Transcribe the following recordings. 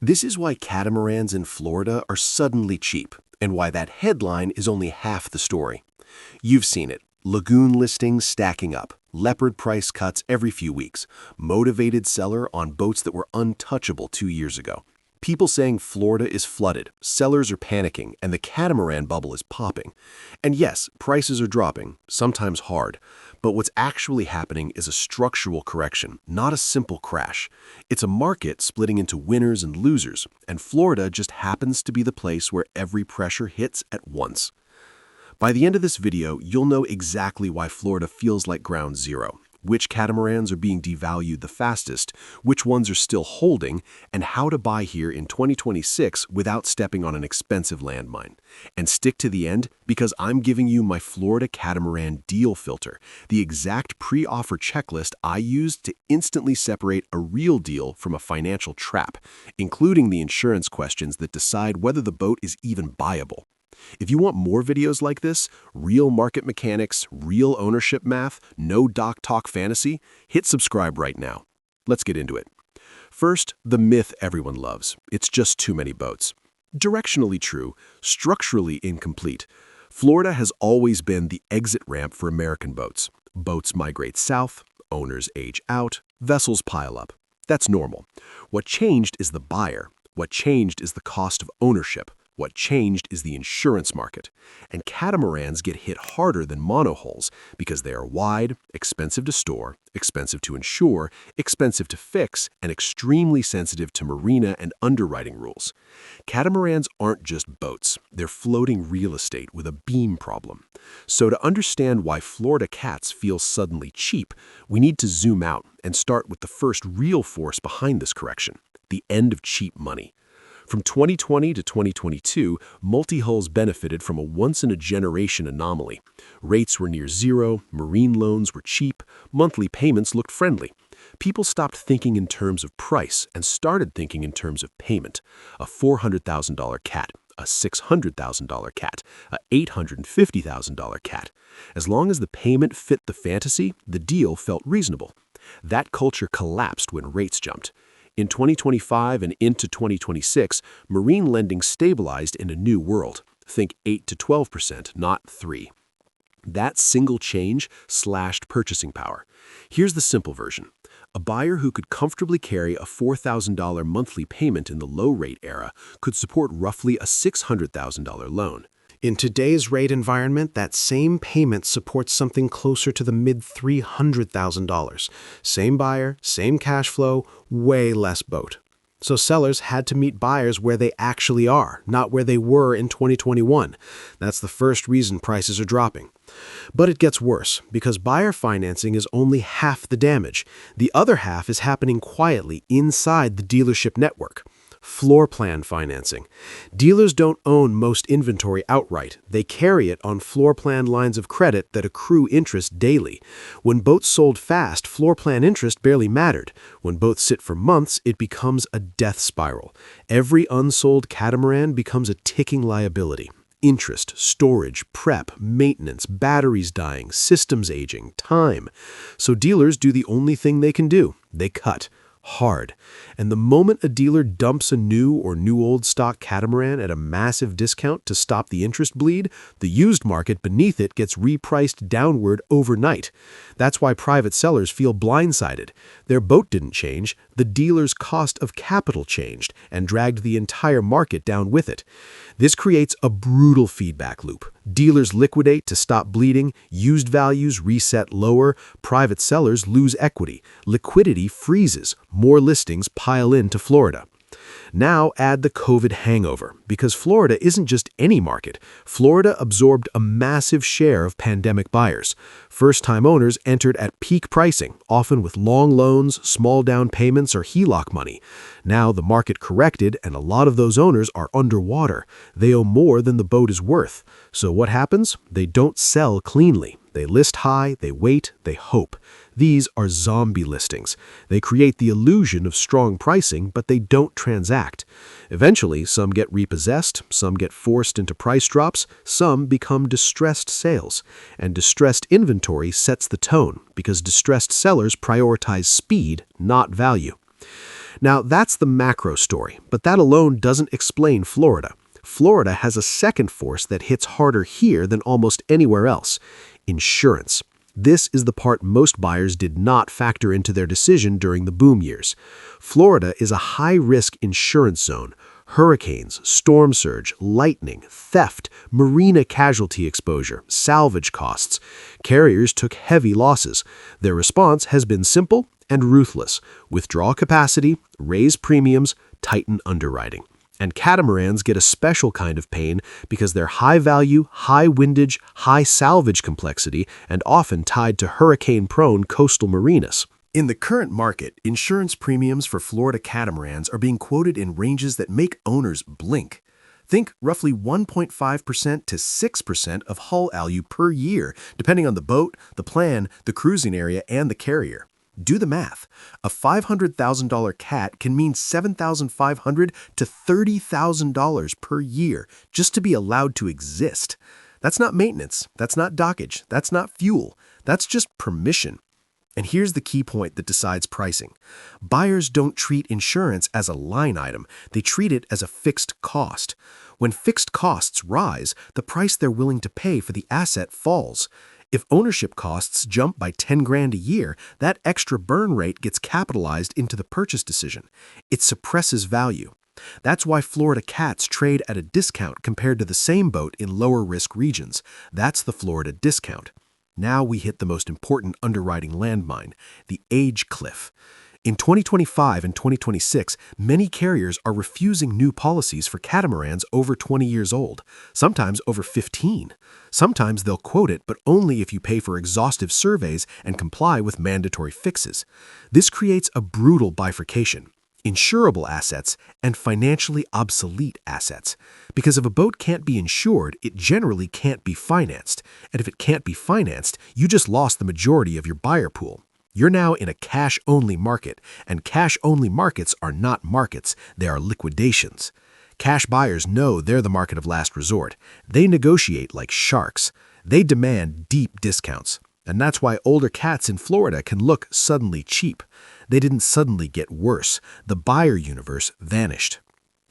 This is why catamarans in Florida are suddenly cheap, and why that headline is only half the story. You've seen it. Lagoon listings stacking up, Leopard price cuts every few weeks, motivated seller on boats that were untouchable 2 years ago. People saying Florida is flooded, sellers are panicking, and the catamaran bubble is popping. And yes, prices are dropping, sometimes hard. But what's actually happening is a structural correction, not a simple crash. It's a market splitting into winners and losers, and Florida just happens to be the place where every pressure hits at once. By the end of this video, you'll know exactly why Florida feels like ground zero, which catamarans are being devalued the fastest, which ones are still holding, and how to buy here in 2026 without stepping on an expensive landmine. And stick to the end, because I'm giving you my Florida catamaran deal filter, the exact pre-offer checklist I used to instantly separate a real deal from a financial trap, including the insurance questions that decide whether the boat is even buyable. If you want more videos like this, real market mechanics, real ownership math, no dock talk fantasy, hit subscribe right now. Let's get into it. First, the myth everyone loves. It's just too many boats. Directionally true, structurally incomplete. Florida has always been the exit ramp for American boats. Boats migrate south, owners age out, vessels pile up. That's normal. What changed is the buyer. What changed is the cost of ownership. What changed is the insurance market, and catamarans get hit harder than monohulls because they are wide, expensive to store, expensive to insure, expensive to fix, and extremely sensitive to marina and underwriting rules. Catamarans aren't just boats, they're floating real estate with a beam problem. So to understand why Florida cats feel suddenly cheap, we need to zoom out and start with the first real force behind this correction, the end of cheap money. From 2020 to 2022, multi-hulls benefited from a once-in-a-generation anomaly. Rates were near zero, marine loans were cheap, monthly payments looked friendly. People stopped thinking in terms of price and started thinking in terms of payment. A $400,000 cat, a $600,000 cat, a $850,000 cat. As long as the payment fit the fantasy, the deal felt reasonable. That culture collapsed when rates jumped. In 2025 and into 2026, marine lending stabilized in a new world. Think 8 to 12%, not 3. That single change slashed purchasing power. Here's the simple version. A buyer who could comfortably carry a $4,000 monthly payment in the low-rate era could support roughly a $600,000 loan. In today's rate environment, that same payment supports something closer to the mid-$300,000. Same buyer, same cash flow, way less boat. So sellers had to meet buyers where they actually are, not where they were in 2021. That's the first reason prices are dropping. But it gets worse, because buyer financing is only half the damage. The other half is happening quietly inside the dealership network. Floor plan financing. Dealers don't own most inventory outright. They carry it on floor plan lines of credit that accrue interest daily. When boats sold fast, floor plan interest barely mattered. When boats sit for months, it becomes a death spiral. Every unsold catamaran becomes a ticking liability. Interest, storage, prep, maintenance, batteries dying, systems aging, time. So dealers do the only thing they can do. They cut. Hard. And the moment a dealer dumps a new or old stock catamaran at a massive discount to stop the interest bleed, the used market beneath it gets repriced downward overnight. That's why private sellers feel blindsided. Their boat didn't change, the dealer's cost of capital changed and dragged the entire market down with it. This creates a brutal feedback loop. Dealers liquidate to stop bleeding, used values reset lower, private sellers lose equity, liquidity freezes, more listings pile into Florida. Now add the COVID hangover, because Florida isn't just any market. Florida absorbed a massive share of pandemic buyers. First-time owners entered at peak pricing, often with long loans, small down payments, or HELOC money. Now the market corrected, and a lot of those owners are underwater. They owe more than the boat is worth. So what happens? They don't sell cleanly. They list high, they wait, they hope. These are zombie listings. They create the illusion of strong pricing, but they don't transact. Eventually, some get repossessed, some get forced into price drops, some become distressed sales. And distressed inventory sets the tone, because distressed sellers prioritize speed, not value. Now, that's the macro story, but that alone doesn't explain Florida. Florida has a second force that hits harder here than almost anywhere else: insurance. This is the part most buyers did not factor into their decision during the boom years. Florida is a high-risk insurance zone. Hurricanes, storm surge, lightning, theft, marina casualty exposure, salvage costs. Carriers took heavy losses. Their response has been simple and ruthless: withdraw capacity, raise premiums, tighten underwriting. And catamarans get a special kind of pain because they're high value, high windage, high salvage complexity, and often tied to hurricane-prone coastal marinas. In the current market, insurance premiums for Florida catamarans are being quoted in ranges that make owners blink. Think roughly 1.5% to 6% of hull value per year, depending on the boat, the plan, the cruising area, and the carrier. Do the math. A $500,000 cat can mean $7,500 to $30,000 per year just to be allowed to exist. That's not maintenance. That's not dockage. That's not fuel. That's just permission. And here's the key point that decides pricing. Buyers don't treat insurance as a line item. They treat it as a fixed cost. When fixed costs rise, the price they're willing to pay for the asset falls. If ownership costs jump by 10 grand a year, that extra burn rate gets capitalized into the purchase decision. It suppresses value. That's why Florida cats trade at a discount compared to the same boat in lower risk regions. That's the Florida discount. Now we hit the most important underwriting landmine, the age cliff. In 2025 and 2026, many carriers are refusing new policies for catamarans over 20 years old, sometimes over 15. Sometimes they'll quote it, but only if you pay for exhaustive surveys and comply with mandatory fixes. This creates a brutal bifurcation: insurable assets and financially obsolete assets. Because if a boat can't be insured, it generally can't be financed. And if it can't be financed, you just lost the majority of your buyer pool. You're now in a cash-only market, and cash-only markets are not markets, they are liquidations. Cash buyers know they're the market of last resort. They negotiate like sharks. They demand deep discounts. And that's why older cats in Florida can look suddenly cheap. They didn't suddenly get worse. The buyer universe vanished.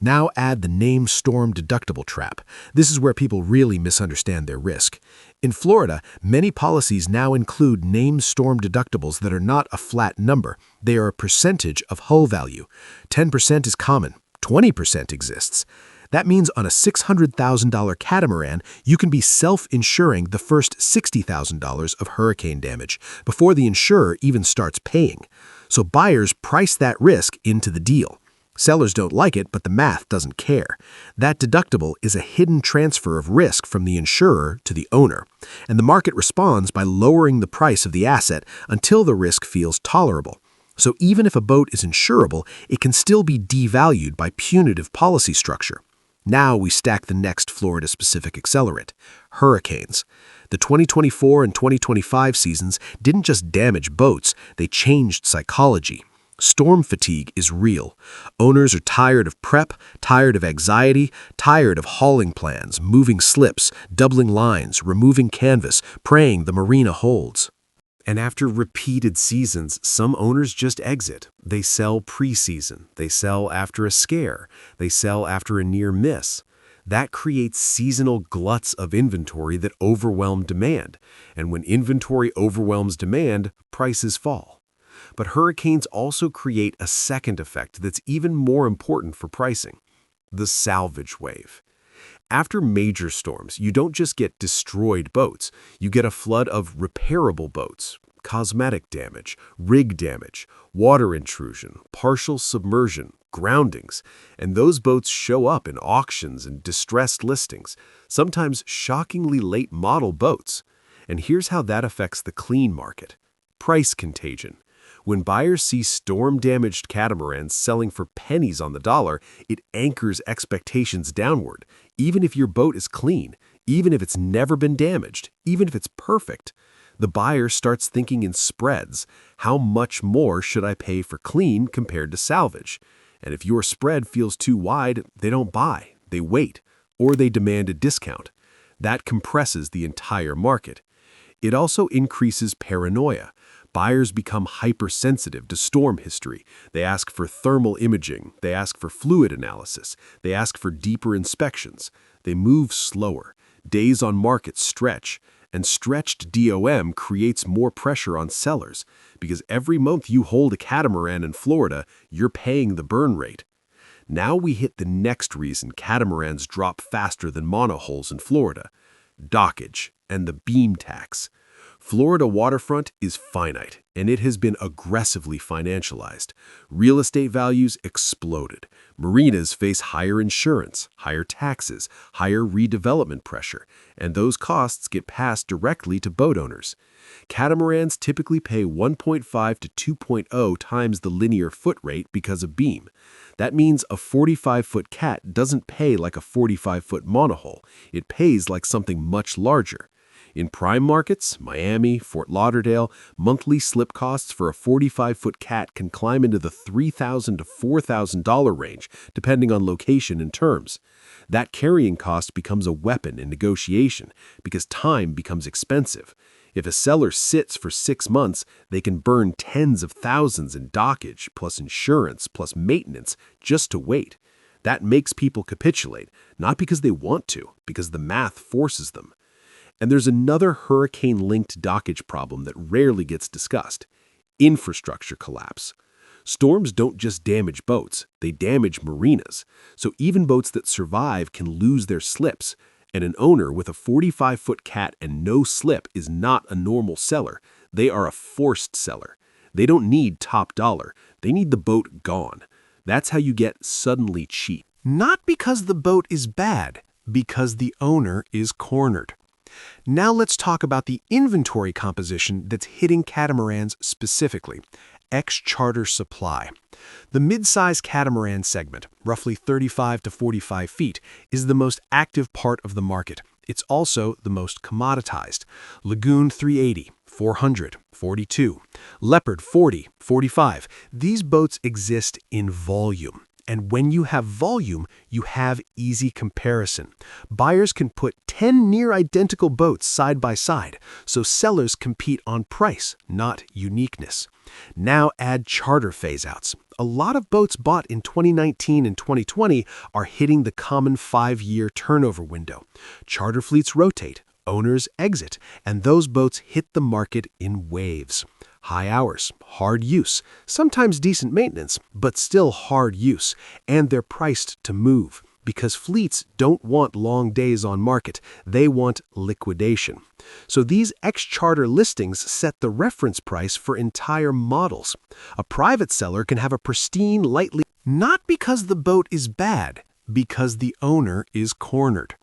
Now add the named storm deductible trap. This is where people really misunderstand their risk. In Florida, many policies now include named storm deductibles that are not a flat number. They are a percentage of hull value. 10% is common. 20% exists. That means on a $600,000 catamaran, you can be self-insuring the first $60,000 of hurricane damage before the insurer even starts paying. So buyers price that risk into the deal. Sellers don't like it, but the math doesn't care. That deductible is a hidden transfer of risk from the insurer to the owner, and the market responds by lowering the price of the asset until the risk feels tolerable. So even if a boat is insurable, it can still be devalued by punitive policy structure. Now we stack the next Florida-specific accelerant: hurricanes. The 2024 and 2025 seasons didn't just damage boats, they changed psychology. Storm fatigue is real. Owners are tired of prep, tired of anxiety, tired of hauling plans, moving slips, doubling lines, removing canvas, praying the marina holds. And after repeated seasons, some owners just exit. They sell pre-season. They sell after a scare. They sell after a near miss. That creates seasonal gluts of inventory that overwhelm demand. And when inventory overwhelms demand, prices fall. But hurricanes also create a second effect that's even more important for pricing: the salvage wave. After major storms, you don't just get destroyed boats, you get a flood of repairable boats, cosmetic damage, rig damage, water intrusion, partial submersion, groundings, and those boats show up in auctions and distressed listings, sometimes shockingly late model boats. And here's how that affects the clean market: price contagion. When buyers see storm-damaged catamarans selling for pennies on the dollar, it anchors expectations downward. Even if your boat is clean, even if it's never been damaged, even if it's perfect, the buyer starts thinking in spreads. How much more should I pay for clean compared to salvage? And if your spread feels too wide, they don't buy, they wait, or they demand a discount. That compresses the entire market. It also increases paranoia. Buyers become hypersensitive to storm history. They ask for thermal imaging. They ask for fluid analysis. They ask for deeper inspections. They move slower. Days on market stretch. And stretched DOM creates more pressure on sellers because every month you hold a catamaran in Florida, you're paying the burn rate. Now we hit the next reason catamarans drop faster than monohulls in Florida: dockage and the beam tax. Florida waterfront is finite, and it has been aggressively financialized. Real estate values exploded. Marinas face higher insurance, higher taxes, higher redevelopment pressure, and those costs get passed directly to boat owners. Catamarans typically pay 1.5 to 2.0 times the linear foot rate because of beam. That means a 45-foot cat doesn't pay like a 45-foot monohull. It pays like something much larger. In prime markets, Miami, Fort Lauderdale, monthly slip costs for a 45-foot cat can climb into the $3,000 to $4,000 range, depending on location and terms. That carrying cost becomes a weapon in negotiation because time becomes expensive. If a seller sits for 6 months, they can burn tens of thousands in dockage, plus insurance, plus maintenance, just to wait. That makes people capitulate, not because they want to, because the math forces them. And there's another hurricane-linked dockage problem that rarely gets discussed: infrastructure collapse. Storms don't just damage boats, they damage marinas. So even boats that survive can lose their slips. And an owner with a 45-foot cat and no slip is not a normal seller. They are a forced seller. They don't need top dollar. They need the boat gone. That's how you get suddenly cheap. Not because the boat is bad, because the owner is cornered. Now let's talk about the inventory composition that's hitting catamarans specifically: ex-charter supply. The mid-size catamaran segment, roughly 35 to 45 feet, is the most active part of the market. It's also the most commoditized. Lagoon 380, 400, 42, Leopard 40, 45. These boats exist in volume. And when you have volume, you have easy comparison. Buyers can put 10 near-identical boats side by side, so sellers compete on price, not uniqueness. Now add charter phase-outs. A lot of boats bought in 2019 and 2020 are hitting the common 5-year turnover window. Charter fleets rotate, owners exit, and those boats hit the market in waves. High hours, hard use, sometimes decent maintenance, but still hard use, and they're priced to move because fleets don't want long days on market, they want liquidation. So these ex-charter listings set the reference price for entire models. A private seller can have a pristine, lightly, not because the boat is bad, because the owner is cornered.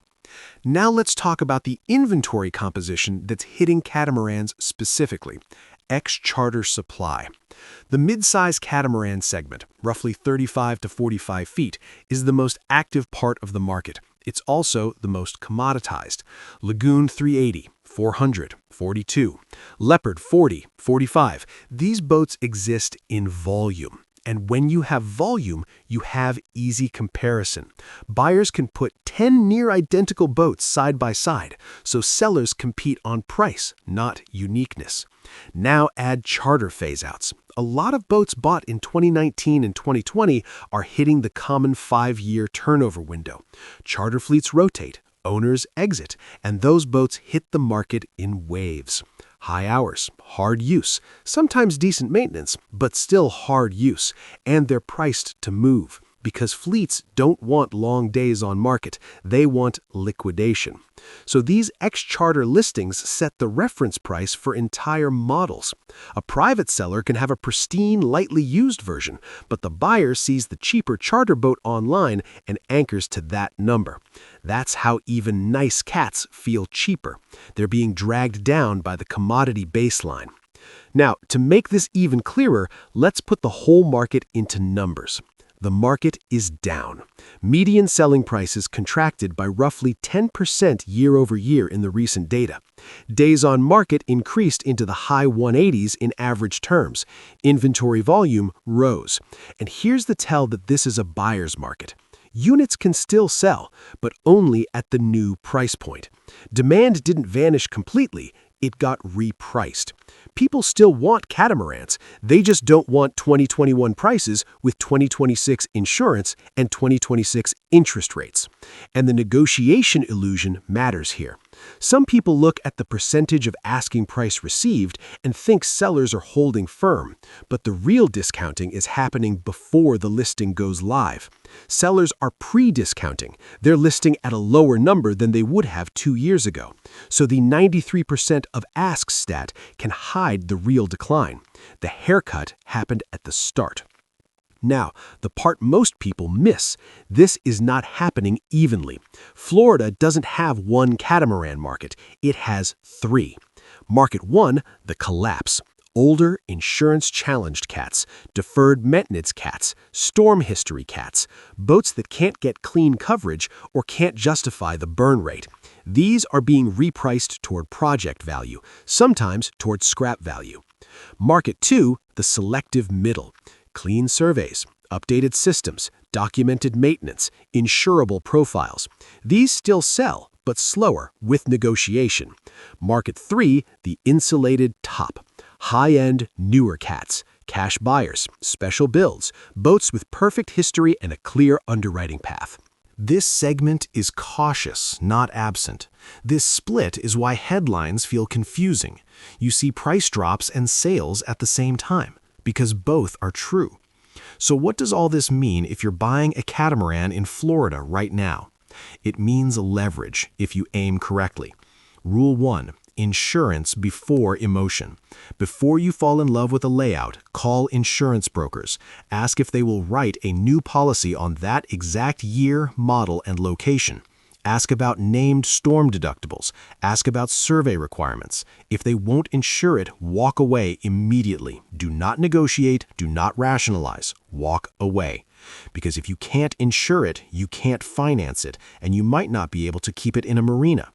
Now let's talk about the inventory composition that's hitting catamarans specifically: ex-charter supply. The mid-size catamaran segment, roughly 35 to 45 feet, is the most active part of the market. It's also the most commoditized. Lagoon 380, 400, 42, Leopard 40, 45. These boats exist in volume. And when you have volume, you have easy comparison. Buyers can put 10 near-identical boats side by side, so sellers compete on price, not uniqueness. Now add charter phase-outs. A lot of boats bought in 2019 and 2020 are hitting the common 5-year turnover window. Charter fleets rotate, owners exit, and those boats hit the market in waves. High hours, hard use, sometimes decent maintenance, but still hard use, and they're priced to move because fleets don't want long days on market, they want liquidation. So these ex-charter listings set the reference price for entire models. A private seller can have a pristine, lightly used version, but the buyer sees the cheaper charter boat online and anchors to that number. That's how even nice cats feel cheaper. They're being dragged down by the commodity baseline. Now, to make this even clearer, let's put the whole market into numbers. The market is down. Median selling prices contracted by roughly 10% year over year in the recent data. Days on market increased into the high 180s in average terms. Inventory volume rose. And here's the tell that this is a buyer's market. Units can still sell, but only at the new price point. Demand didn't vanish completely, It got repriced. People still want catamarans. They just don't want 2021 prices with 2026 insurance and 2026 interest rates. And the negotiation illusion matters here. Some people look at the percentage of asking price received and think sellers are holding firm, but the real discounting is happening before the listing goes live. Sellers are pre-discounting. They're listing at a lower number than they would have 2 years ago. So the 93% of ask stat can hide the real decline. The haircut happened at the start. Now, the part most people miss, this is not happening evenly. Florida doesn't have one catamaran market, it has 3. Market 1, the collapse. Older, insurance-challenged cats, deferred maintenance cats, storm history cats, boats that can't get clean coverage or can't justify the burn rate. These are being repriced toward project value, sometimes toward scrap value. Market 2, the selective middle. Clean surveys, updated systems, documented maintenance, insurable profiles. These still sell, but slower with negotiation. Market 3, the insulated top. High-end, newer cats, cash buyers, special builds, boats with perfect history and a clear underwriting path. This segment is cautious, not absent. This split is why headlines feel confusing. You see price drops and sales at the same time, because both are true. So what does all this mean if you're buying a catamaran in Florida right now? It means leverage if you aim correctly. Rule 1. Insurance before emotion. Before you fall in love with a layout, call insurance brokers. Ask if they will write a new policy on that exact year, model, and location. Ask about named storm deductibles. Ask about survey requirements. If they won't insure it, walk away immediately. Do not negotiate. Do not rationalize. Walk away. Because if you can't insure it, you can't finance it, and you might not be able to keep it in a marina.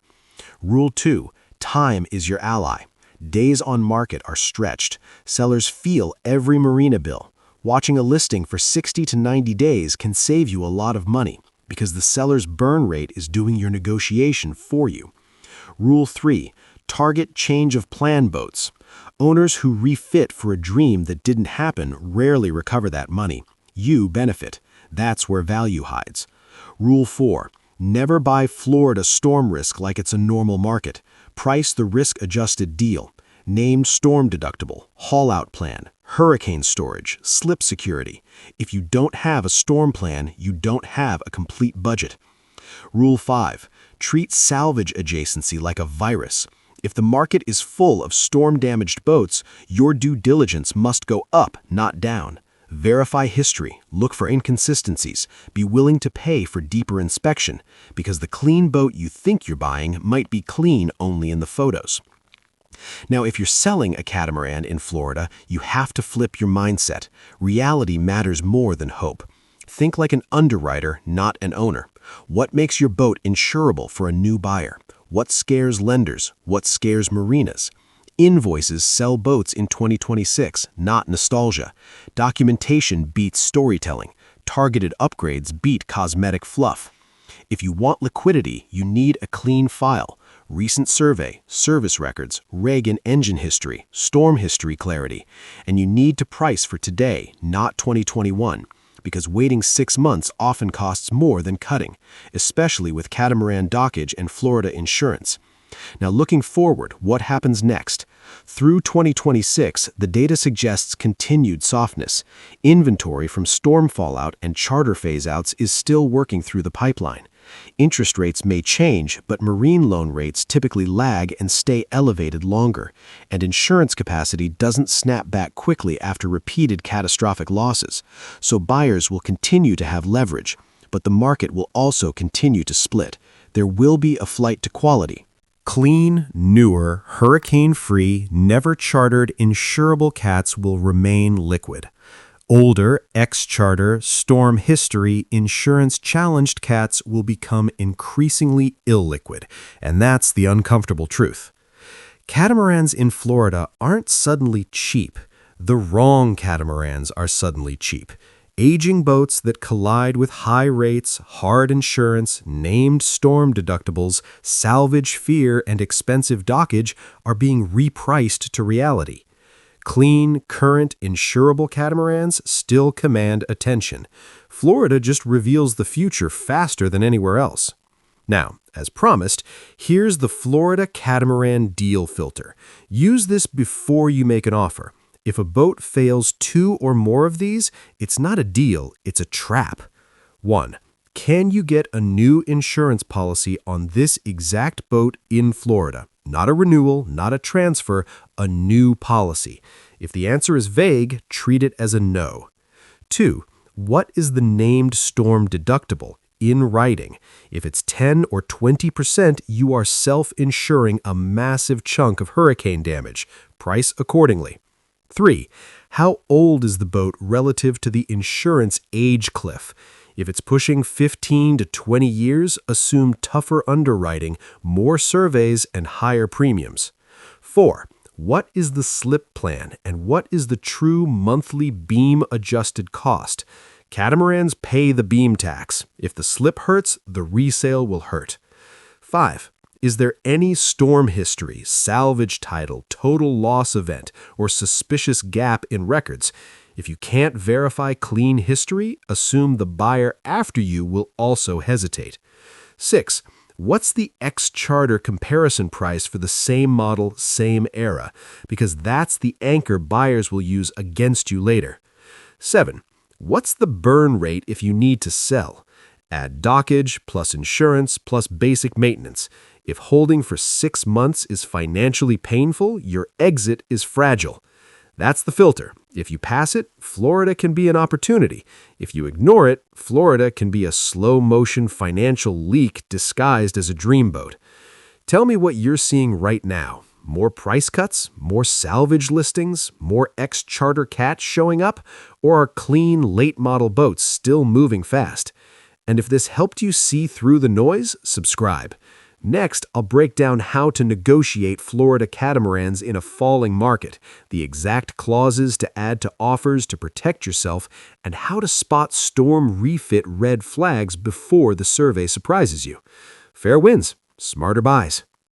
Rule 2. Time is your ally. Days on market are stretched. Sellers feel every marina bill. Watching a listing for 60 to 90 days can save you a lot of money, because the seller's burn rate is doing your negotiation for you. Rule 3. Target change of plan boats. Owners who refit for a dream that didn't happen rarely recover that money. You benefit. That's where value hides. Rule 4. Never buy Florida storm risk like it's a normal market. Price the risk-adjusted deal. Named storm deductible, haul-out plan, hurricane storage, slip security. If you don't have a storm plan, you don't have a complete budget. Rule 5. Treat salvage adjacency like a virus. If the market is full of storm-damaged boats, your due diligence must go up, not down. Verify history, look for inconsistencies, be willing to pay for deeper inspection, because the clean boat you think you're buying might be clean only in the photos. Now, if you're selling a catamaran in Florida, you have to flip your mindset. Reality matters more than hope. Think like an underwriter, not an owner. What makes your boat insurable for a new buyer? What scares lenders? What scares marinas? Invoices sell boats in 2026, not nostalgia. Documentation beats storytelling. Targeted upgrades beat cosmetic fluff. If you want liquidity, you need a clean file. Recent survey, service records, reg and engine history, storm history clarity. And you need to price for today, not 2021, because waiting 6 months often costs more than cutting, especially with catamaran dockage and Florida insurance. Now, looking forward, what happens next? Through 2026, the data suggests continued softness. Inventory from storm fallout and charter phase-outs is still working through the pipeline. Interest rates may change, but marine loan rates typically lag and stay elevated longer, and insurance capacity doesn't snap back quickly after repeated catastrophic losses. So buyers will continue to have leverage, but the market will also continue to split. There will be a flight to quality. Clean, newer, hurricane-free, never-chartered, insurable cats will remain liquid. Older, ex-charter, storm history, insurance-challenged cats will become increasingly illiquid, and that's the uncomfortable truth. Catamarans in Florida aren't suddenly cheap. The wrong catamarans are suddenly cheap. Aging boats that collide with high rates, hard insurance, named storm deductibles, salvage fear, and expensive dockage are being repriced to reality. Clean, current, insurable catamarans still command attention. Florida just reveals the future faster than anywhere else. Now, as promised, here's the Florida Catamaran Deal Filter. Use this before you make an offer. If a boat fails 2 or more of these, it's not a deal, it's a trap. 1. Can you get a new insurance policy on this exact boat in Florida? Not a renewal, not a transfer, a new policy. If the answer is vague, treat it as a no. 2. What is the named storm deductible? In writing. If it's 10 or 20%, you are self-insuring a massive chunk of hurricane damage. Price accordingly. 3. How old is the boat relative to the insurance age cliff? If it's pushing 15 to 20 years, assume tougher underwriting, more surveys, and higher premiums. 4. What is the slip plan, and what is the true monthly beam-adjusted cost? Catamarans pay the beam tax. If the slip hurts, the resale will hurt. 5. Is there any storm history, salvage title, total loss event, or suspicious gap in records? If you can't verify clean history, assume the buyer after you will also hesitate. 6. What's the ex-charter comparison price for the same model, same era? Because that's the anchor buyers will use against you later. 7. What's the burn rate if you need to sell? Add dockage plus insurance plus basic maintenance. If holding for 6 months is financially painful, your exit is fragile. That's the filter. If you pass it, Florida can be an opportunity. If you ignore it, Florida can be a slow-motion financial leak disguised as a dreamboat. Tell me what you're seeing right now. More price cuts? More salvage listings? More ex-charter cats showing up? Or are clean, late-model boats still moving fast? And if this helped you see through the noise, subscribe. Next, I'll break down how to negotiate Florida catamarans in a falling market, the exact clauses to add to offers to protect yourself, and how to spot storm refit red flags before the survey surprises you. Fair winds, smarter buys.